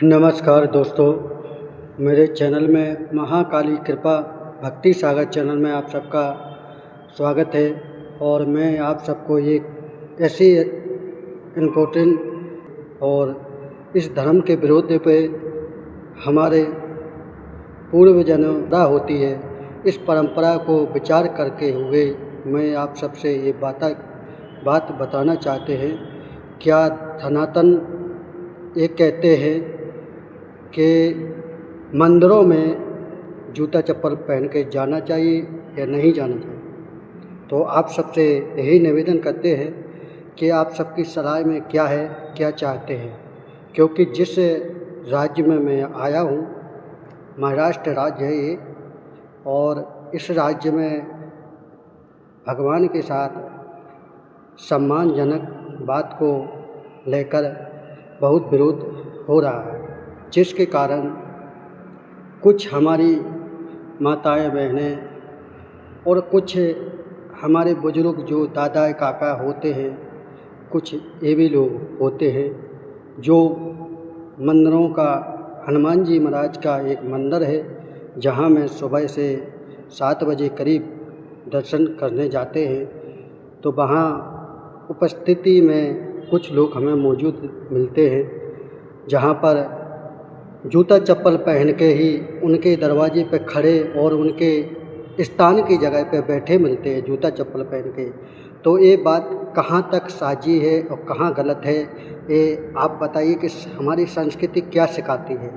नमस्कार दोस्तों, मेरे चैनल में महाकाली कृपा भक्ति सागर चैनल में आप सबका स्वागत है। और मैं आप सबको एक ऐसी इम्पोर्टेंट और इस धर्म के विरोध पे हमारे पूर्वजों द्वारा होती है, इस परंपरा को विचार करके हुए मैं आप सबसे ये बात बताना चाहते हैं। क्या सनातन ये कहते हैं कि मंदिरों में जूता चप्पल पहन के जाना चाहिए या नहीं जाना चाहिए। तो आप सबसे यही निवेदन करते हैं कि आप सबकी सलाह में क्या है, क्या चाहते हैं। क्योंकि जिस राज्य में मैं आया हूँ, महाराष्ट्र राज्य है ये, और इस राज्य में भगवान के साथ सम्मानजनक बात को लेकर बहुत विरोध हो रहा है, जिसके कारण कुछ हमारी माताएं बहनें और कुछ हमारे बुजुर्ग जो दादा काका होते हैं, कुछ ये भी लोग होते हैं जो मंदिरों का, हनुमान जी महाराज का एक मंदिर है जहां मैं सुबह से 7 बजे करीब दर्शन करने जाते हैं। तो वहाँ उपस्थिति में कुछ लोग हमें मौजूद मिलते हैं जहाँ पर जूता चप्पल पहन के ही उनके दरवाजे पे खड़े और उनके स्थान की जगह पे बैठे मिलते हैं जूता चप्पल पहन के। तो ये बात कहाँ तक साजी है और कहाँ गलत है, ये आप बताइए कि हमारी संस्कृति क्या सिखाती है,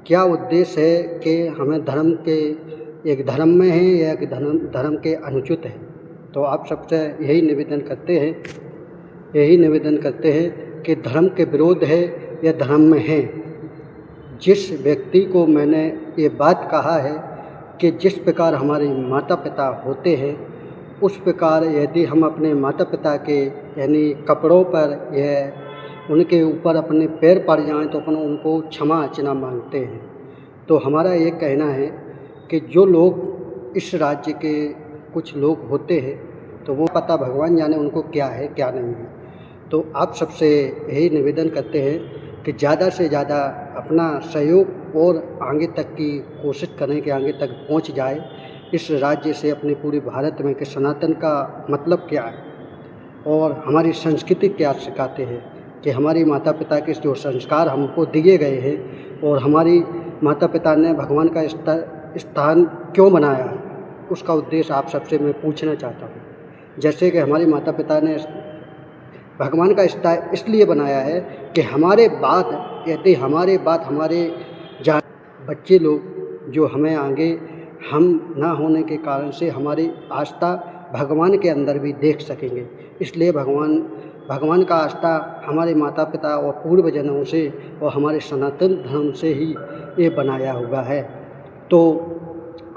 क्या उद्देश्य है कि हमें धर्म के एक धर्म में है या एक धर्म के अनुचित है। तो आप सबसे यही निवेदन करते हैं कि धर्म के विरोध है या धर्म में है। जिस व्यक्ति को मैंने ये बात कहा है कि जिस प्रकार हमारे माता पिता होते हैं, उस प्रकार यदि हम अपने माता पिता के यानी कपड़ों पर या उनके ऊपर अपने पैर पड़ जाएं तो अपन उनको क्षमा याचना मांगते हैं। तो हमारा ये कहना है कि जो लोग इस राज्य के कुछ लोग होते हैं, तो वो पता भगवान जाने उनको क्या है क्या नहीं है। तो आप सबसे यही निवेदन करते हैं कि ज़्यादा से ज़्यादा अपना सहयोग और आगे तक की कोशिश करें कि आगे तक पहुंच जाए इस राज्य से, अपने पूरे भारत में, कि सनातन का मतलब क्या है और हमारी संस्कृति क्या सिखाते हैं, कि हमारी माता पिता के जो संस्कार हमको दिए गए हैं और हमारी माता पिता ने भगवान का स्थान क्यों बनाया है, उसका उद्देश्य आप सबसे मैं पूछना चाहता हूँ। जैसे कि हमारे माता पिता ने भगवान का स्थान इसलिए बनाया है कि हमारे बाद हमारे बच्चे लोग जो हमें आगे हम ना होने के कारण से हमारी आस्था भगवान के अंदर भी देख सकेंगे। इसलिए भगवान का आस्था हमारे माता पिता और पूर्वजों से और हमारे सनातन धर्म से ही ये बनाया हुआ है। तो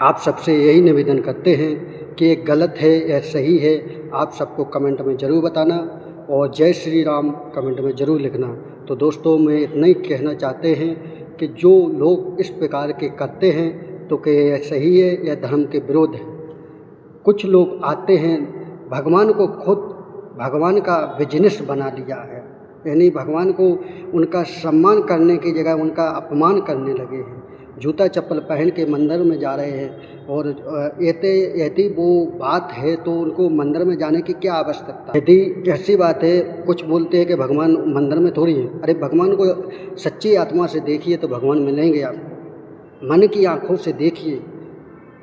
आप सबसे यही निवेदन करते हैं कि ये गलत है या सही है, आप सबको कमेंट में ज़रूर बताना और जय श्री राम कमेंट में ज़रूर लिखना। तो दोस्तों, मैं इतना ही कहना चाहते हैं कि जो लोग इस प्रकार के करते हैं तो क्या यह सही है या धर्म के विरोध है। कुछ लोग आते हैं, भगवान को खुद भगवान का बिजनेस बना लिया है, यानी भगवान को उनका सम्मान करने की जगह उनका अपमान करने लगे हैं। जूता चप्पल पहन के मंदिर में जा रहे हैं और यदि वो बात है तो उनको मंदिर में जाने की क्या आवश्यकता है। यदि ऐसी बात है, कुछ बोलते हैं कि भगवान मंदिर में थोड़ी है। अरे भगवान को सच्ची आत्मा से देखिए तो भगवान मिलेंगे आपको। मन की आँखों से देखिए,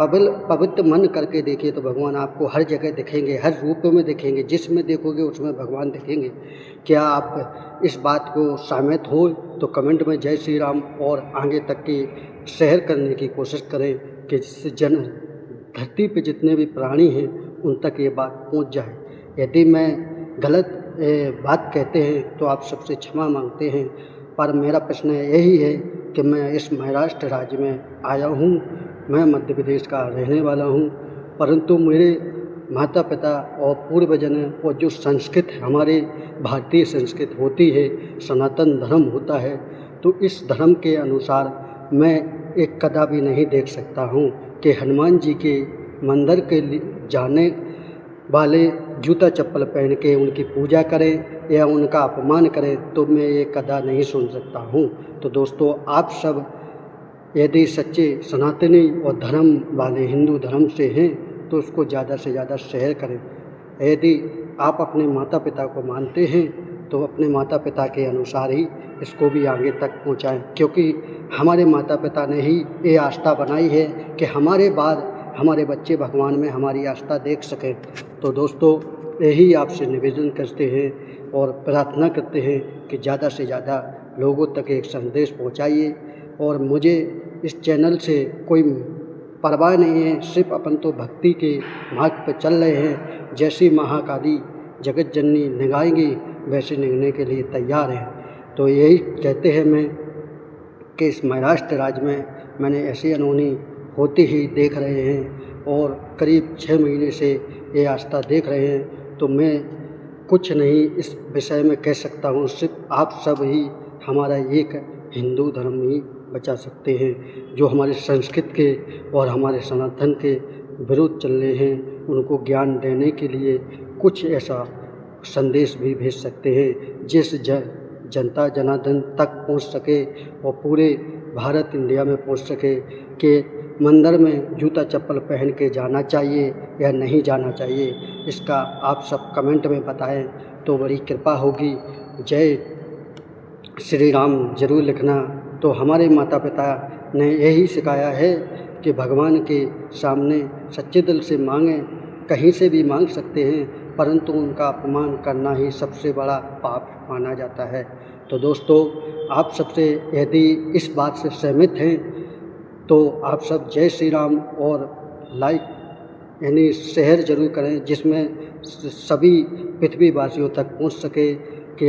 पवित्र मन करके देखिए तो भगवान आपको हर जगह दिखेंगे, हर रूप में दिखेंगे। जिसमें देखोगे उसमें भगवान दिखेंगे। क्या आप इस बात को सहमत हो तो कमेंट में जय श्री राम और आगे तक की शेयर करने की कोशिश करें कि जिससे धरती पे जितने भी प्राणी हैं उन तक ये बात पहुंच जाए। यदि मैं गलत बात कहते हैं तो आप सबसे क्षमा मांगते हैं। पर मेरा प्रश्न यही है कि मैं इस महाराष्ट्र राज्य में आया हूँ, मैं मध्य प्रदेश का रहने वाला हूँ, परंतु मेरे माता पिता और पूर्वजों और जो संस्कृत हमारे भारतीय संस्कृत होती है, सनातन धर्म होता है, तो इस धर्म के अनुसार मैं एक कदा भी नहीं देख सकता हूँ कि हनुमान जी के मंदिर के जाने वाले जूता चप्पल पहन के उनकी पूजा करें या उनका अपमान करें तो मैं ये कदा नहीं सुन सकता हूँ। तो दोस्तों, आप सब यदि सच्चे सनातनी और धर्म वाले हिंदू धर्म से हैं तो उसको ज़्यादा से ज़्यादा शेयर करें। यदि आप अपने माता पिता को मानते हैं तो अपने माता पिता के अनुसार ही इसको भी आगे तक पहुंचाएं, क्योंकि हमारे माता पिता ने ही ये आस्था बनाई है कि हमारे बाद हमारे बच्चे भगवान में हमारी आस्था देख सकें। तो दोस्तों, यही आपसे निवेदन करते हैं और प्रार्थना करते हैं कि ज़्यादा से ज़्यादा लोगों तक एक संदेश पहुंचाइए। और मुझे इस चैनल से कोई परवाह नहीं है, सिर्फ अपन तो भक्ति के मार्ग पर चल रहे हैं। जैसी महाकाली जगत जननी निगाहेंगी वैसे निगने के लिए तैयार हैं। तो यही कहते हैं मैं कि इस महाराष्ट्र राज्य में मैंने ऐसी अनहोनी होती ही देख रहे हैं और करीब 6 महीने से ये आस्था देख रहे हैं। तो मैं कुछ नहीं इस विषय में कह सकता हूँ, सिर्फ आप सब ही हमारा एक हिंदू धर्म ही बचा सकते हैं। जो हमारे संस्कृत के और हमारे सनातन के विरुद्ध चल रहे हैं उनको ज्ञान देने के लिए कुछ ऐसा संदेश भी भेज सकते हैं जिस जनता जनार्दन तक पहुंच सके और पूरे भारत इंडिया में पहुंच सके कि मंदिर में जूता चप्पल पहन के जाना चाहिए या नहीं जाना चाहिए। इसका आप सब कमेंट में बताएं तो बड़ी कृपा होगी। जय श्री राम ज़रूर लिखना। तो हमारे माता पिता ने यही सिखाया है कि भगवान के सामने सच्चे दिल से मांगें, कहीं से भी मांग सकते हैं, परंतु उनका अपमान करना ही सबसे बड़ा पाप माना जाता है। तो दोस्तों, आप सबसे यदि इस बात से सहमत हैं तो आप सब जय श्री राम और लाइक यानी शेयर ज़रूर करें, जिसमें सभी पृथ्वीवासियों तक पहुंच सके कि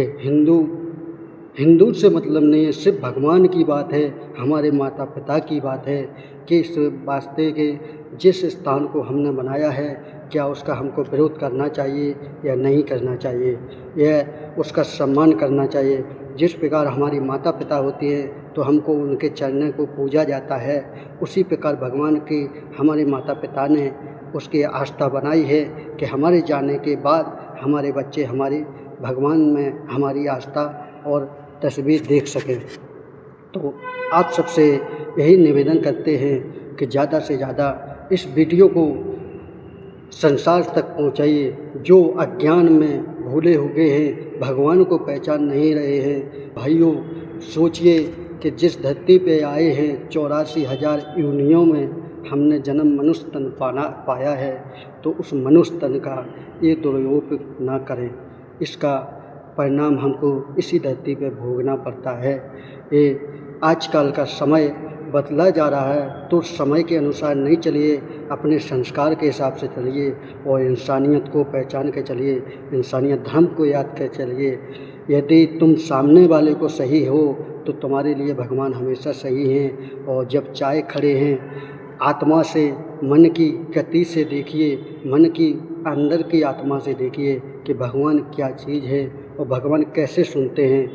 हिंदू से मतलब नहीं है, सिर्फ भगवान की बात है, हमारे माता पिता की बात है कि इस वास्ते के जिस स्थान को हमने बनाया है क्या उसका हमको विरोध करना चाहिए या नहीं करना चाहिए, यह उसका सम्मान करना चाहिए। जिस प्रकार हमारी माता पिता होती हैं तो हमको उनके चरणों को पूजा जाता है, उसी प्रकार भगवान की हमारे माता पिता ने उसकी आस्था बनाई है कि हमारे जाने के बाद हमारे बच्चे हमारे भगवान में हमारी आस्था और तस्वीर देख सकें। तो आप सबसे यही निवेदन करते हैं कि ज़्यादा से ज़्यादा इस वीडियो को संसार तक पहुंचाइए। जो अज्ञान में भूले हुए हैं, भगवान को पहचान नहीं रहे हैं, भाइयों सोचिए कि जिस धरती पे आए हैं 84,000 योनियों में हमने जन्म मनुष्य तन पाया है, तो उस मनुष्य तन का ये दुरुपयोग ना करें। इसका परिणाम हमको इसी धरती पे भोगना पड़ता है। ये आजकल का समय बदला जा रहा है तो समय के अनुसार नहीं चलिए, अपने संस्कार के हिसाब से चलिए और इंसानियत को पहचान के चलिए, इंसानियत धर्म को याद कर चलिए। यदि तुम सामने वाले को सही हो तो तुम्हारे लिए भगवान हमेशा सही हैं। और जब चाय खड़े हैं, आत्मा से मन की गति से देखिए, मन की अंदर की आत्मा से देखिए कि भगवान क्या चीज़ है और भगवान कैसे सुनते हैं।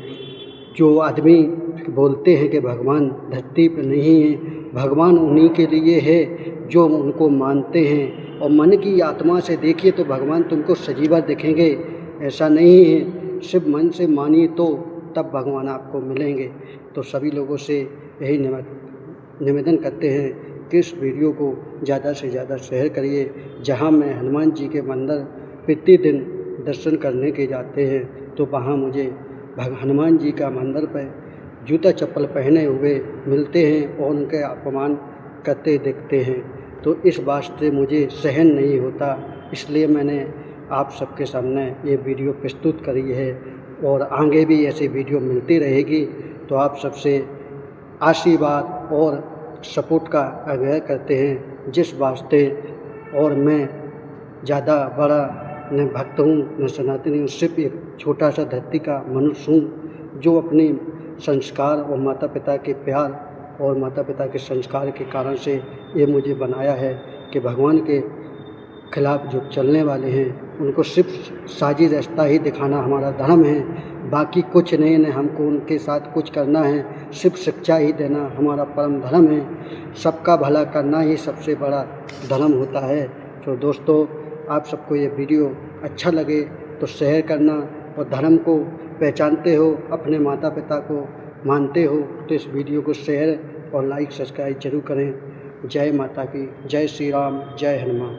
जो आदमी बोलते हैं कि भगवान धरती पर नहीं है, भगवान उन्हीं के लिए है जो उनको मानते हैं। और मन की आत्मा से देखिए तो भगवान तुमको सजीवा दिखेंगे, ऐसा नहीं है। सिर्फ मन से मानिए तो तब भगवान आपको मिलेंगे। तो सभी लोगों से यही निवेदन करते हैं कि इस वीडियो को ज़्यादा से ज़्यादा शेयर करिए। जहां मैं हनुमान जी के मंदिर प्रतिदिन दर्शन करने के जाते हैं तो वहाँ मुझे हनुमान जी का मंदिर पर जूता चप्पल पहने हुए मिलते हैं और उनके अपमान करते दिखते हैं। तो इस वास्ते मुझे सहन नहीं होता, इसलिए मैंने आप सबके सामने ये वीडियो प्रस्तुत करी है और आगे भी ऐसी वीडियो मिलती रहेगी। तो आप सबसे आशीर्वाद और सपोर्ट का आग्रह करते हैं, जिस वास्ते और मैं ज़्यादा बड़ा न भक्त हूँ न सनातनी हूँ, सिर्फ एक छोटा सा धरती का मनुष्य हूँ जो अपने संस्कार और माता पिता के प्यार और माता पिता के संस्कार के कारण से ये मुझे बनाया है कि भगवान के खिलाफ जो चलने वाले हैं उनको सिर्फ साजिश रास्ता ही दिखाना हमारा धर्म है। बाकी कुछ नहीं, न हमको उनके साथ कुछ करना है, सिर्फ शिक्षा ही देना हमारा परम धर्म है। सबका भला करना ही सबसे बड़ा धर्म होता है। तो दोस्तों, आप सबको ये वीडियो अच्छा लगे तो शेयर करना, और धर्म को पहचानते हो, अपने माता पिता को मानते हो तो इस वीडियो को शेयर और लाइक सब्सक्राइब जरूर करें। जय माता की, जय श्री राम, जय हनुमान।